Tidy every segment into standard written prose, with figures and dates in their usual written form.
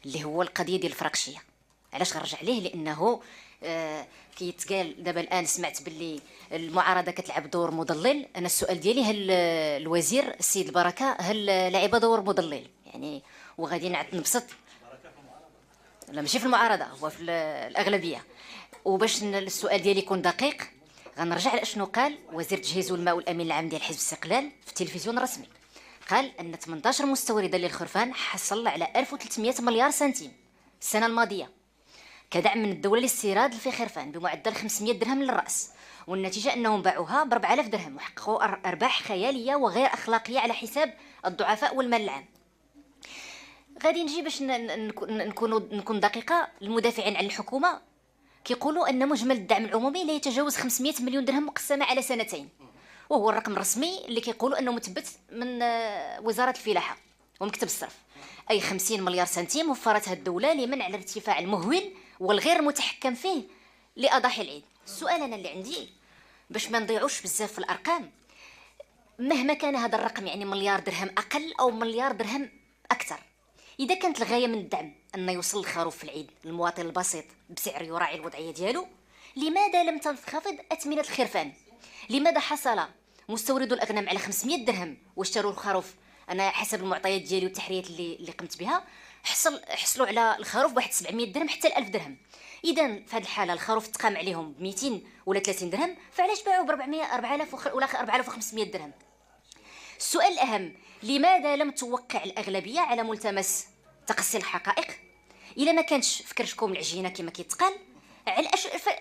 اللي هو القضيه ديال الفراكشيه. علاش غنرجع ليه؟ لانه كيتقال دابا الان، سمعت باللي المعارضه كتلعب دور مضلل. انا السؤال ديالي، هل الوزير السيد البركه هل لعب دور مضلل يعني؟ وغادي نبسط، لا ماشي في المعارضه، هو في الاغلبيه. وباش السؤال ديالي يكون دقيق، غنرجع لاشنو قال وزير التجهيز والماء والامين العام ديال حزب الاستقلال في التلفزيون الرسمي. قال ان 18 مستوردا للخرفان حصل على 1300 مليار سنتيم السنه الماضيه كدعم من الدوله للاستيراد في خرفان بمعدل 500 درهم للراس، والنتيجه انهم باعوها ب 4000 درهم وحققوا ارباح خياليه وغير اخلاقيه على حساب الضعفاء والمال العام. غادي نجي باش نكون دقيقه. المدافعين عن الحكومه كيقولوا ان مجمل الدعم العمومي لا يتجاوز 500 مليون درهم مقسمه على سنتين، وهو الرقم الرسمي اللي كيقولوا انه مثبت من وزاره الفلاحه ومكتب الصرف، اي 50 مليار سنتيم وفرتها الدوله لمنع الارتفاع المهول والغير متحكم فيه لاضاحي العيد. السؤال انا اللي عندي، باش ما نضيعوش بزاف في الارقام، مهما كان هذا الرقم يعني مليار درهم اقل او مليار درهم اكثر، اذا كانت الغايه من الدعم ان يوصل الخروف في العيد للمواطن البسيط بسعر يراعي الوضعيه ديالو، لماذا لم تنخفض اثمنه الخرفان؟ لماذا حصل مستوردو الاغنام على 500 درهم واشتروا الخروف؟ انا حسب المعطيات ديالي والتحريات اللي قمت بها حصلوا على الخروف بواحد 700 درهم حتى 1000 درهم. اذا في هذه الحاله الخروف تقام عليهم ب 200 ولا 30 درهم، فعلاش باعوا ب 400 4000 ولا 4500 درهم؟ السؤال الأهم، لماذا لم توقع الأغلبية على ملتمس تقصي الحقائق؟ إلا ما كانش فكرتكم العجينة كما كيتقال،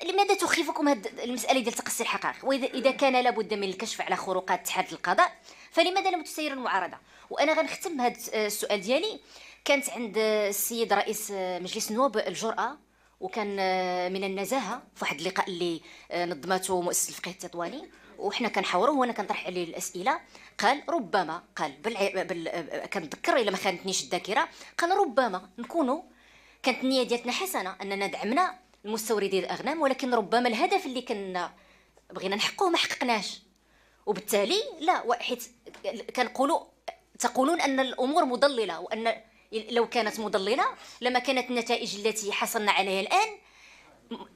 لماذا تخيفكم هذه المسألة ديال تقصي الحقائق؟ وإذا كان لابد من الكشف على خروقات اتحاد القضاء، فلماذا لم تسير المعارضة؟ وأنا غنختم هذا السؤال ديالي. كانت عند السيد رئيس مجلس النواب الجرأة، وكان من النزاهة في واحد اللقاء اللي نظمته مؤسسة الفقه التطواني، وحنا كنحاوروه وانا كنطرح عليه الاسئله. قال ربما، قال كنتذكر الا ما خانتنيش الذاكره، قال ربما نكونوا كانت النيه ديالنا حسنه اننا دعمنا المستوردين الاغنام، ولكن ربما الهدف اللي كنا بغينا نحققه ما حققناش، وبالتالي لا، حيت تقولون ان الامور مضلله، وان لو كانت مضلله لما كانت النتائج التي حصلنا عليها الان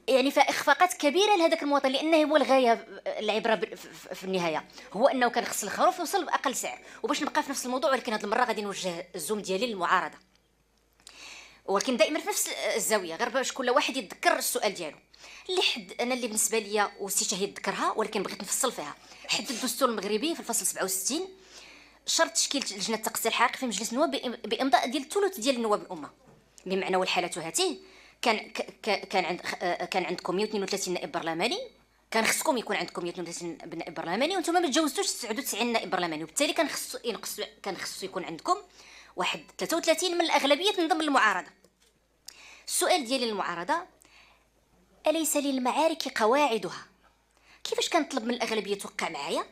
يعني اخفاقات كبيره لهذاك المواطن، لانه هو الغايه العبره في النهايه هو انه كان خص الخروف يوصل باقل سعر. وباش نبقى في نفس الموضوع، ولكن هذه المره غادي نوجه الزوم ديالي للمعارضه، ولكن دائما في نفس الزاويه، غير باش كل واحد يتذكر السؤال ديالو. اللي حد انا اللي بالنسبه ليا وسي شهيد ذكرها، ولكن بغيت نفصل فيها. حد الدستور المغربي في الفصل 67 شرط تشكيل لجنه تقصي الحقائق في مجلس النواب بامضاء ديال الثلث ديال النواب الامه، بمعنى والحاله هاته كان عندكم 132 نائب برلماني، كان خصكم يكون عندكم 132 نائب برلماني، وانتم ما تجاوزتوش 99 نائب برلماني، وبالتالي كان خصو يكون عندكم واحد 33 من الاغلبيه تنضم للمعارضه. السؤال ديالي للمعارضه، اليس للمعارك قواعدها؟ كيفاش كنطلب من الاغلبيه توقع معايا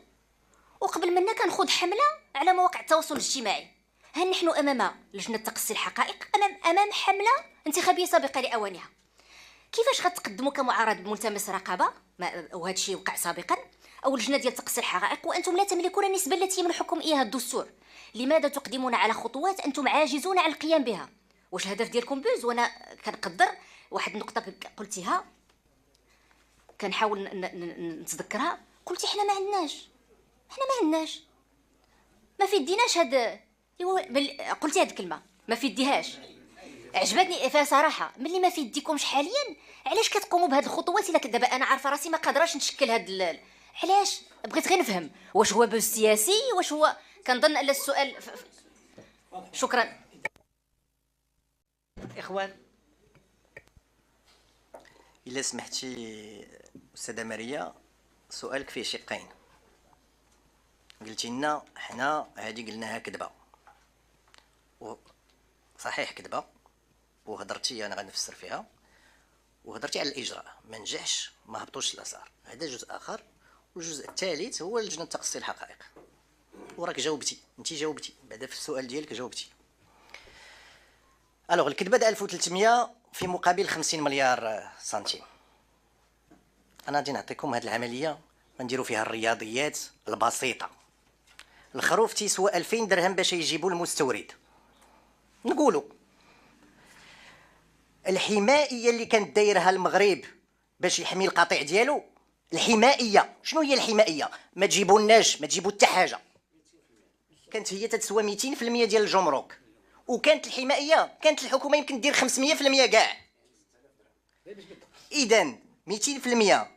وقبل منا كنخوض حمله على مواقع التواصل الاجتماعي؟ هل نحن امام لجنه تقصي الحقائق، امام حمله انتخابيه سابقه لاوانها؟ كيفاش غتقدموا كمعارض بملتمس رقابه، وهذا الشيء وقع سابقا، او لجنه ديال تقصي الحقائق وانتم لا تملكون النسبه التي يمنحكم اياها الدستور؟ لماذا تقدمون على خطوات انتم عاجزون عن القيام بها؟ واش الهدف ديالكم بوز؟ وانا كنقدر واحد النقطه قلتيها كنحاول نتذكرها، قلتي حنا ما عندناش ما في يديناش هاد، قلتي هاد الكلمه ما في يديهاش، عجبتني فيها صراحه. ملي ما في يديكمش حاليا، علاش كتقوموا بهاد الخطوات؟ الا دابا انا عارفه راسي ما قادراش نشكل هاد علاش؟ بغيت غير نفهم واش هو بوز سياسي، واش هو؟ كنظن ان السؤال شكرا اخوان. الا سمحتي استاذه ماريا، سؤالك فيه شقين. قلتي لنا حنا هذه قلناها كذبه، صحيح كذبه، وهضرتي انا غنفسر فيها، وهضرتي على الاجراء ما نجحش، ما هبطوش الاسعار، هذا جزء اخر. والجزء الثالث هو لجنه تقصي الحقائق، وراك جاوبتي، انت جاوبتي بعدا في السؤال ديالك جاوبتي. الوغ الكذبه 1300 في مقابل 50 مليار سنتيم. انا غادي نعطيكم هذه العمليه غنديروا فيها الرياضيات البسيطه. الخروف تيسوى 2000 درهم باش يجيبوا المستورد، نقولوا الحمائيه اللي كانت دايرها المغرب باش يحمي القطيع ديالو، الحمائيه شنو هي الحمائيه؟ ما تجيبولناش، ما تجيبوا حتى حاجه. كانت هي تتسوى 200% ديال الجمرك، وكانت الحمائيه كانت الحكومه يمكن دير 500% كاع. اذا 200%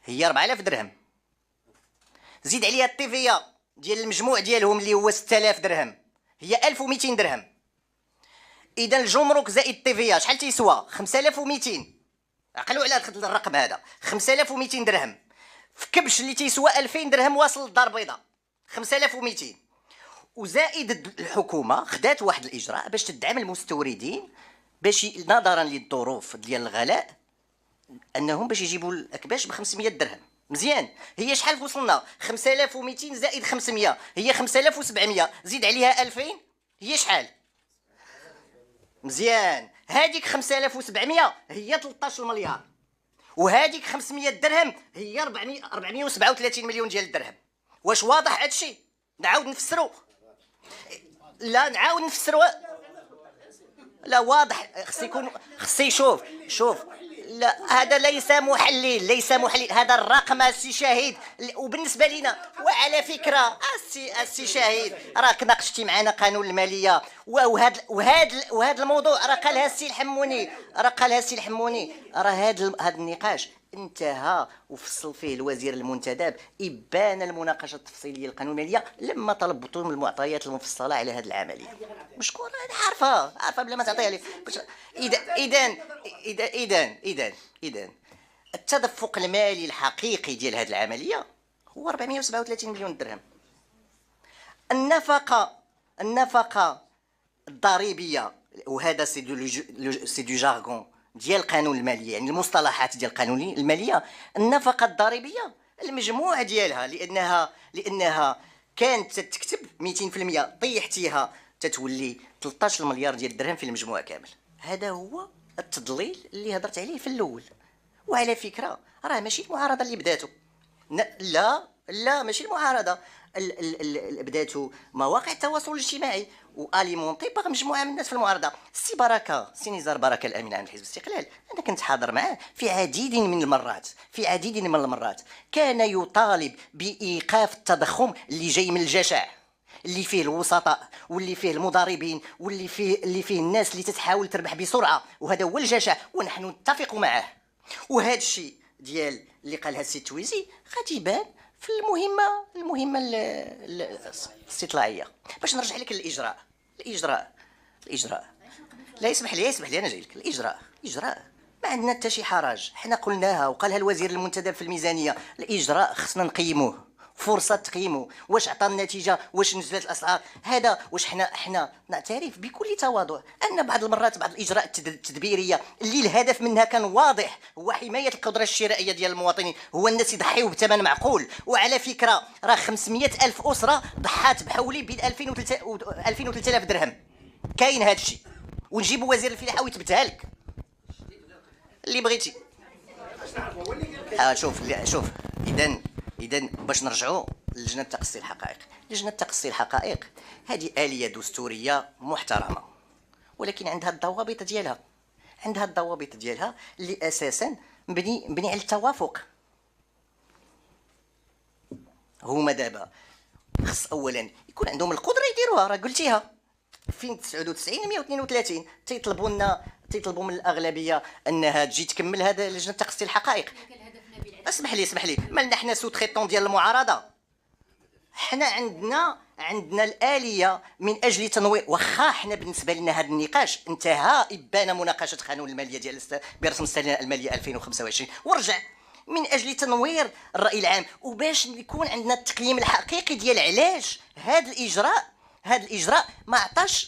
هي 4000 درهم، زيد عليها التيفيا ديال المجموع ديالهم اللي هو 6000 درهم، هي 1200 درهم. اذا الجمرك زائد التيفيا شحال تيسوى؟ 5200. عقلوا على هذا الرقم هذا، 5200 درهم في كبش اللي تيسوى 2000 درهم واصل للدار البيضاء، 5200. وزائد الحكومه خدات واحد الاجراء باش تدعم المستوردين، باش نظرا للظروف ديال الغلاء انهم باش يجيبوا الاكباش ب 500 درهم. مزيان، هي شحال وصلنا؟ 5200 زائد 500 هي 5700، زيد عليها 2000 هي شحال؟ مزيان، هذيك 5700 هي 13 مليار، وهذيك 500 درهم هي 437 مليون ديال الدرهم. واش واضح هادشي؟ نعاود نفسرو؟ لا نعاود نفسرو. لا واضح، خصي شوف لا هذا ليس محلل، ليس محلل، هذا الرقم السي شاهد. وبالنسبه لنا، وعلى فكره السي شاهد راك ناقشتي معنا قانون الماليه، وهذا الموضوع راه قالها السي الحموني، راه هذا النقاش انتهى وفصل فيه الوزير المنتدب ابان المناقشه التفصيليه للقانون الماليه لما طلبتم المعطيات المفصله على هذه العمليه. مشكور، انا عارفه بلا ما تعطيها لي. اذا التدفق المالي الحقيقي ديال هذه العمليه هو 437 مليون درهم. النفقه الضريبيه، وهذا سي دو جارغون ديال القانون الماليه، يعني المصطلحات ديال القانون الماليه. النفقه الضريبيه المجموع ديالها لانها كانت تكتب 200%، طيحتيها تتولي 13 مليار ديال الدرهم في المجموع كامل. هذا هو التضليل اللي هضرت عليه في الاول. وعلى فكره راه ماشي المعارضه اللي بداتو، لا ماشي المعارضه، بداتو مواقع التواصل الاجتماعي واليمونتي باغ مجموعه من الناس في المعارضه. سي نزار بركه الامين عام حزب الاستقلال، انا كنت حاضر معاه في عديد من المرات، كان يطالب بايقاف التضخم اللي جاي من الجشع، اللي فيه الوسطاء واللي فيه المضاربين واللي فيه الناس اللي تتحاول تربح بسرعه، وهذا هو الجشع ونحن نتفق معه. وهذا الشيء ديال اللي قالها السي تويزي غادي يبان في المهمه الاستطلاعيه. باش نرجع لك الاجراء لا اسمح لي انا جاي لك. الاجراء ما عندنا حتى شي حرج، حنا قلناها وقالها الوزير المنتدب في الميزانيه. الاجراء خصنا نقيموه، فرصه تقييمه، واش عطى النتيجه، واش نزلت الاسعار، هذا واش حنا نعترف بكل تواضع ان بعض المرات بعض الاجراءات التدبيريه اللي الهدف منها كان واضح هو حمايه القدره الشرائيه ديال المواطنين، هو الناس يضحيوا بثمن معقول. وعلى فكره راه 500 الف اسره ضحات بحولي بين 2000 و 3000 درهم، كاين هذا الشيء، ونجيبوا وزير الفلاحه ويثبتها لك اللي بغيتي. شوف اذا باش نرجعوا للجنه تقصي الحقائق. لجنه تقصي الحقائق هذه آلية دستوريه محترمه، ولكن عندها الضوابط ديالها، اللي اساسا مبني على التوافق. هما دابا خص اولا يكون عندهم القدره يديروها، راه قلتيها فين 99 132 تيطلبوا من الاغلبيه انها تجي تكمل هذا لجنه تقصي الحقائق. اسمح لي مالنا حنا سو تريطون ديال المعارضه، حنا عندنا الآلية من أجل تنوير. واخا حنا بالنسبة لنا هذا النقاش انتهى إبان مناقشة قانون المالية ديال برسم السنة المالية 2025 ورجع من أجل تنوير الرأي العام، وباش يكون عندنا التقييم الحقيقي ديال علاش هذا الإجراء ما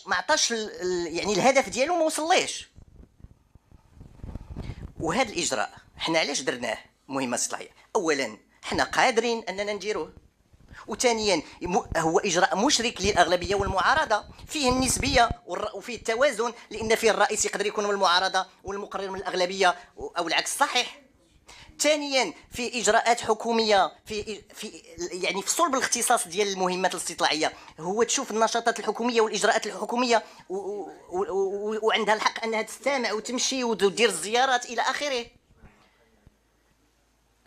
عطاش يعني الهدف ديالو ما وصليش. وهذا الإجراء حنا علاش درناه مهمة استطلاعية؟ أولا حنا قادرين أننا نديروه، وثانيا هو اجراء مشرك للاغلبيه والمعارضه، فيه النسبيه وفيه التوازن، لان فيه الرئيس يقدر يكون من المعارضه والمقرر من الاغلبيه او العكس صحيح. ثانيا في اجراءات حكوميه في يعني في صلب الاختصاص ديال المهمات الاستطلاعيه، هو تشوف النشاطات الحكوميه والاجراءات الحكوميه وعندها الحق انها تستمع وتمشي ودير الزيارات الى اخره.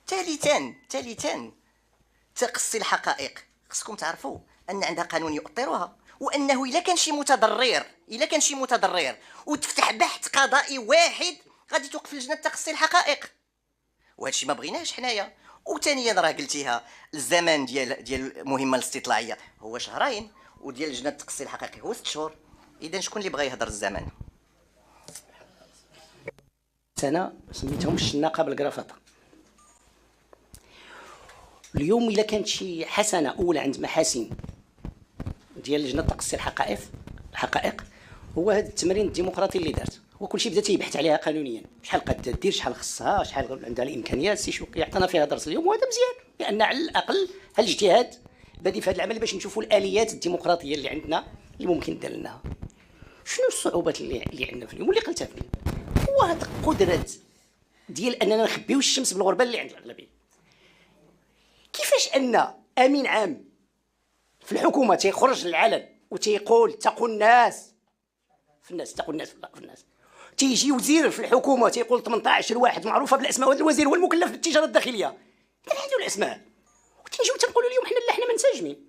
ثالثا تقصي الحقائق، خصكم تعرفوا ان عندها قانون يؤطرها، وانه الا كان شي متضرر وتفتح بحث قضائي واحد غادي توقف لجنه تقصي الحقائق، وهذا الشيء ما بغيناش حنايا. وثانيا راه قلتيها الزمن ديال المهمه الاستطلاعيه هو شهرين، وديال لجنه تقصي الحقائق هو 6 شهور. اذا شكون اللي بغى يهضر الزمن؟ سنه سميتهم الشناقه بالقرافطه. اليوم الا كانت شي حسنه اولى عند محاسن ديال لجنه تقصي الحقائق هو هذا التمرين الديمقراطي اللي دارت. هو كلشي بدا تيبحث عليها قانونيا، شحال قد دير، شحال خصها، شحال عندها الامكانيات. سي شوقي عطانا فيها درس اليوم، وهذا مزيان، لان على الاقل هالاجتهاد بادي في هذا العمل باش نشوفوا الاليات الديمقراطيه اللي عندنا اللي ممكن دار لنا. شنو الصعوبات اللي عندنا في اليوم واللي قلتها في هو هذا القدره ديال اننا نخبيو الشمس بالغربال اللي عند الاغلبيه. كيفاش ان امين عام في الحكومه تيخرج للعلن وتيقول اتقوا الناس في الناس، تيجي وزير في الحكومه تيقول 18 واحد معروفه بالاسماء، وهذا الوزير هو المكلف بالتجاره الداخليه، كنحيدوا الاسماء وتنجيو تنقولوا اليوم حنا لا حنا منسجمين.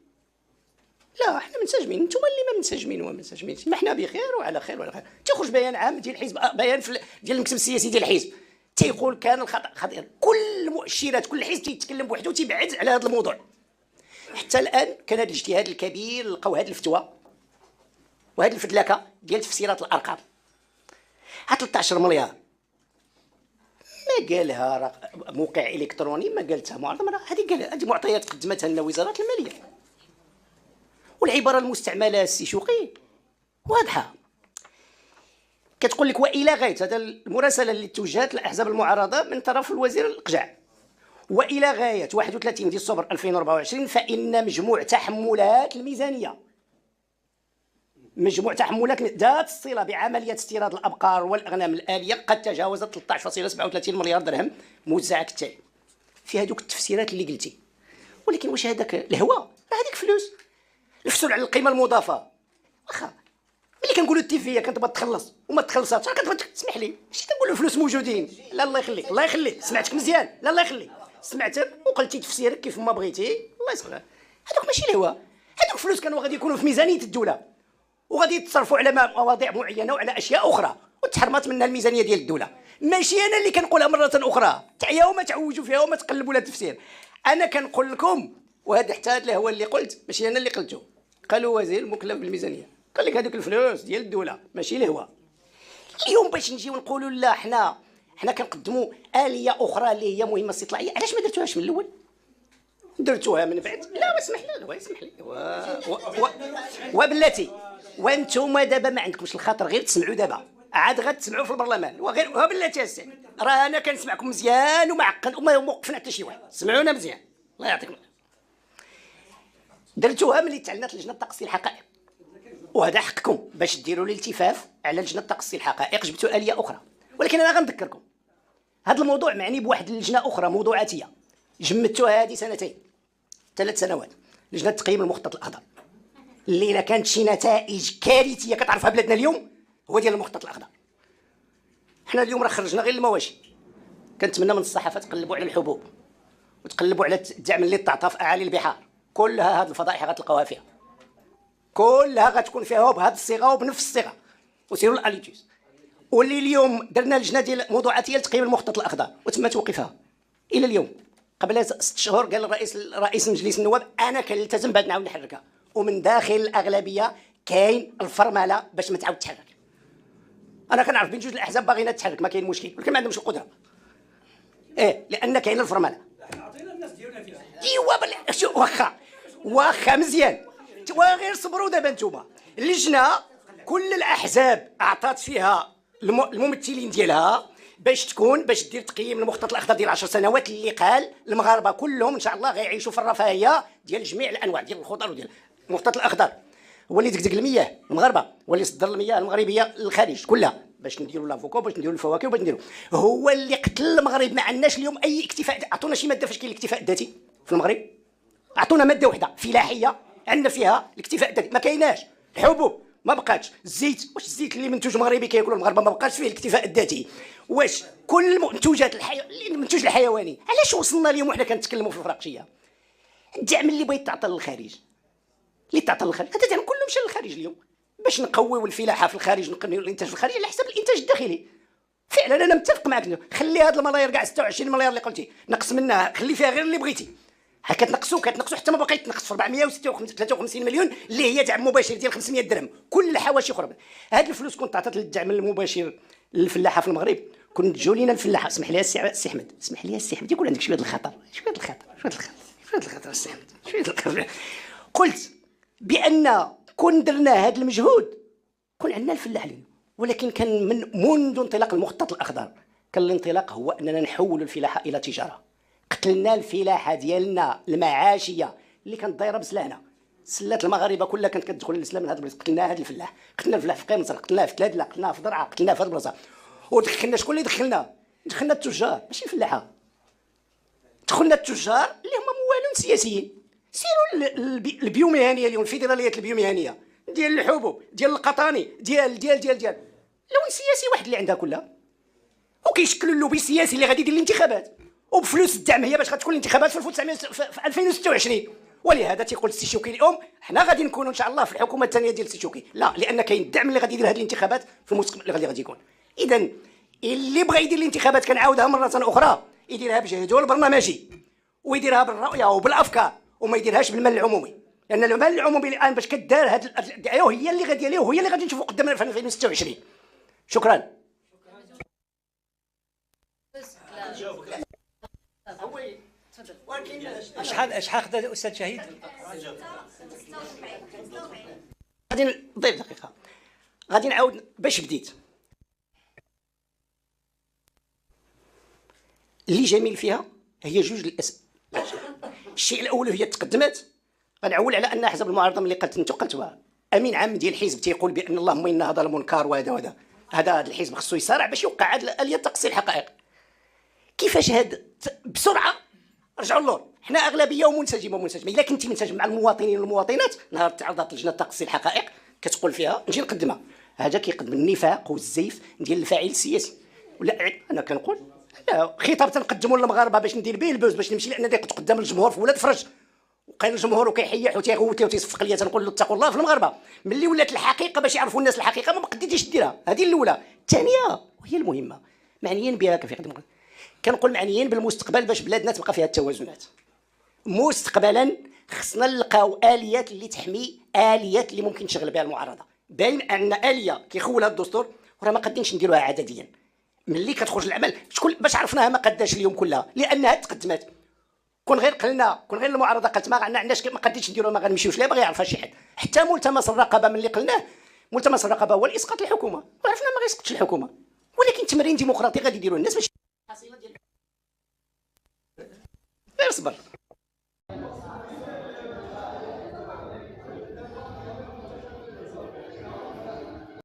لا حنا منسجمين، نتوما اللي ما منسجمين وما منسجمين، ما حنا بخير وعلى خير وعلى خير. تيخرج بيان عام ديال الحزب، بيان ديال المكتب السياسي ديال الحزب تيقول كان الخطا خطير، كل المؤشرات كل حزب تيتكلم بوحده وتيبعد على هذا الموضوع. حتى الان كان هذا الاجتهاد الكبير، لقاو هذه الفتوى وهذه الفدلكه ديال تفسيرات الارقام. ها 13 مليار ما قالها موقع الكتروني، ما قالتها معارضه، هذه معطيات قدمتها لنا وزاره الماليه، والعباره المستعمله السي شوقي واضحه، كتقول لك والى غايه، هذا المراسله اللي توجهت للاحزاب المعارضه من طرف الوزير القجع، والى غايه 31 ديال صفر 2024 فان مجموع تحملات الميزانيه، مجموع تحملات ذات الصله بعمليه استيراد الابقار والاغنام الاليه قد تجاوزت 13.37 مليار درهم موزعه كالتالي. في هذوك التفسيرات اللي قلتي، ولكن واش هذاك الهوا؟ راه هذيك فلوس الفسول على القيمه المضافه. واخا ملي كنقولوا التيفيه كتبغى تخلص وما تخلصاتش، راه كتبغى تسمح لي ماشي كنقولوا الفلوس موجودين. لا الله يخليك، الله يخليك، سمعتك مزيان، لا الله يخليك، سمعتك وقلتي تفسيرك كيف ما بغيتي، الله يصغر. هذوك ماشي الهوا، هذوك فلوس كانوا غادي يكونوا في ميزانيه الدوله وغادي يتصرفوا على مواضيع معينه وعلى اشياء اخرى، وتحرمت منها الميزانيه ديال الدوله. ماشي انا اللي كنقولها مره اخرى، تعياو ما تعوجوا فيها وما تقلبوا لها التفسير. انا كنقول لكم، وهذا حتى هذا هو اللي قلت، ماشي انا اللي قلته، قالوا وزير المكلف بالميزانيه قال لك هذوك الفلوس ديال الدوله ماشي الهوا. اليوم باش نجيو نقولوا لا حنا كنقدموا اليه اخرى اللي هي مهمه استطلاعيه، علاش ما درتوهاش من الاول؟ درتوها من بعد. لا اسمح لي، اسمح لي وبلاتي، وانتم دابا ما عندكمش الخاطر غير تسمعوا، دابا عاد غتسمعوا في البرلمان وغير وبلاتي السي، راه انا كنسمعكم مزيان ومعقل وما موقفنا حتى شي واحد، سمعونا مزيان الله يعطيكم. درتوها ملي تعلنت لجنه تقصي الحقائق، وهذا حقكم باش ديروا الالتفاف على لجنه تقصي الحقائق، جبتوا اليه اخرى. ولكن انا غنذكركم هذا الموضوع معني بواحد اللجنه اخرى موضوعاتيه جمدتوها هذه 3 سنوات، لجنه تقييم المخطط الاخضر، اللي الا كانت شي نتائج كارثيه كتعرفها بلادنا اليوم هو ديال المخطط الاخضر. حنا اليوم راه خرجنا غير المواشي، كنتمنى من الصحافه تقلبوا على الحبوب وتقلبوا على الدعم اللي تعطى في اعالي البحار، كلها هذه الفضائح غتلقاوها فيها، كلها غتكون فيها بهذه الصيغه وبنفس الصيغه، وسيروا الاليتوس. واللي اليوم درنا لجنه ديال موضوعاتيه لتقييم المخطط الاخضر وتم توقيفها الى اليوم. قبل 6 شهور قال رئيس مجلس النواب انا كنلتزم بعد نعاود نحركها، ومن داخل الاغلبيه كاين الفرمله باش ما تعاود تحرك. انا كنعرف بين جوج الاحزاب باغينا تحرك، ما كاين مشكل، ولكن ما عندهمش القدره. لان كاين الفرمله. عطينا الناس ديالنا فيها. ايوا واخا مزيان، وغير صبروا دابا نتوما. اللجنه كل الاحزاب اعطات فيها الممثلين ديالها باش دير تقييم المخطط الاخضر ديال 10 سنوات، اللي قال المغاربه كلهم ان شاء الله غيعيشوا في الرفاهيه ديال جميع الانواع ديال الخضر وديال المخطط الاخضر. هو اللي دقدق المياه المغاربه، هو اللي صدر المياه المغربيه للخارج كلها باش نديروا لافوكا باش نديروا الفواكه وباش نديروا. هو اللي قتل المغرب. ما عندناش اليوم اي اكتفاء. اعطونا شي ماده فاش كاين الاكتفاء الذاتي في المغرب. اعطونا ماده واحده فلاحيه عندنا فيها الاكتفاء الذاتي. ما كايناش. الحبوب ما بقاتش. الزيت، واش الزيت اللي منتوج مغربي كياكلوا المغاربه ما بقاش فيه الاكتفاء الذاتي. واش كل المنتوجات المنتوج الحيواني. علاش وصلنا اليوم وحنا كنتكلموا في الفراقشيه؟ الدعم اللي بغيت تعطى للخارج، اللي تعطى للخارج، هذا الدعم كله مشى للخارج اليوم باش نقويو الفلاحه في الخارج، نقنيو الانتاج في الخارج على حساب الانتاج الداخلي. فعلا انا متفق معك. خلي هاد الملايير كاع 26 مليار اللي قلتي نقص منها، خلي فيها غير اللي بغيتي. كتنقصوا حتى ما بقيت تنقص في 453 مليون اللي هي دعم مباشر ديال 500 درهم. كل الحواشي اخرى. هاد الفلوس كنت عطات للدعم المباشر للفلاحه في المغرب، كنت تجوا لينا الفلاحه. اسمح لي السي احمد، اسمح لي السي احمد، يكون عندك شويه الخطر، شويه الخطر السي احمد، شويه الخطر. قلت بان كون درنا هذا المجهود كون عندنا الفلاح اليوم. ولكن كان منذ انطلاق المخطط الاخضر كان الانطلاق هو اننا نحول الفلاحه الى تجاره. قتلنا الفلاحه ديالنا المعاشيه اللي كانت دايره بسلاهنا. سلات المغاربه كلها كانت كتدخل للاسلام من هذا البلاصه. قتلنا هذا الفلاح، قتلنا الفلاح في قيمصر، قتلناه في تلادله، قتلناه في ضرعه، قتلناه في هذه البلاصه. ودخلنا شكون اللي دخلنا التجار ماشي الفلاحه. دخلنا التجار اللي هما موالون سياسيين. سيروا البيومهنيه اليوم، الفيدراليات البيومهنيه ديال الحبوب ديال القطاني ديال لون سياسي واحد اللي عندها كلها، وكيشكلوا اللوبي السياسي اللي غادي يدير الانتخابات. وبفلوس الدعم هي باش غتكون الانتخابات في 2026. ولهذا تيقول السي شوكي اليوم حنا غادي نكونوا ان شاء الله في الحكومه الثانيه ديال السي شوكي. لا، لان كاين الدعم اللي غادي يدير هذه الانتخابات في المستقبل اللي غادي يكون. اذا اللي بغى يدير الانتخابات كنعاودها مره اخرى يديرها بجهده البرنامجي ويديرها بالرؤيه وبالافكار، وما يديرهاش بالمال العمومي. لان المال العمومي الان باش كدار هذه الدعايه هي اللي غادي ليه وهي اللي غادي نشوفوا قدامنا في 2026. شكرا. شحال خدا الاستاذ شهيد؟ غادي نضيف دقيقه. غادي نعاود باش بديت. اللي جميل فيها هي جوج الاسئله. الشيء الاول هي التقدمات. غنعول على ان احزاب المعارضه ملي قلتوها امين عام ديال الحزب تيقول بان اللهم ان هذا المنكر وهذا هذا الحزب خصو يسارع باش يوقع هذه الاليه تقصي الحقائق. كيفاش هاد بسرعه رجعوا اللور. حنا اغلبيه ومنسجمه. الا كنتي منسجم مع المواطنين والمواطنات، نهار تعرضت لجنه تقصي الحقائق كتقول فيها نجي نقدمها. هذا كيقدم النفاق والزيف ديال الفاعل السياسي. ولا انا كنقول خطاب تنقدموا للمغاربه باش ندير به البوز باش نمشي، لان كنت قدام الجمهور في ولاد فرج وقال الجمهور وكيحيح وتيغوت لي وتيصفق لي، تنقول له اتقوا الله في المغاربه. ملي ولات الحقيقه باش يعرفوا الناس الحقيقه ما قديتيش ديرها. هذه الاولى. الثانيه وهي المهمه معنيين بها كيف يقدم. كنقول معنيين بالمستقبل باش بلادنا تبقى فيها التوازنات. مستقبلا خصنا نلقاو اليات اللي تحمي، اليات اللي ممكن تشغل بها المعارضه. باين ان اليه كيخولها الدستور وراه ما قادينش نديروها عدديا. ملي كتخرج العمل شكون باش عرفناها ما قداش اليوم كلها، لانها تقدمات. كون غير المعارضه قالت ما عندناش ما قادينش نديروها ما غنمشيوش لها، باغي يعرفها شي حد. حتى ملتمس الرقابه ملي قلناه، ملتمس الرقابه هو الاسقاط الحكومه، وعرفنا ما غيسقطش الحكومه، ولكن تمرين ديمقراطي غادي يديروه الناس. ماشي غير صبر.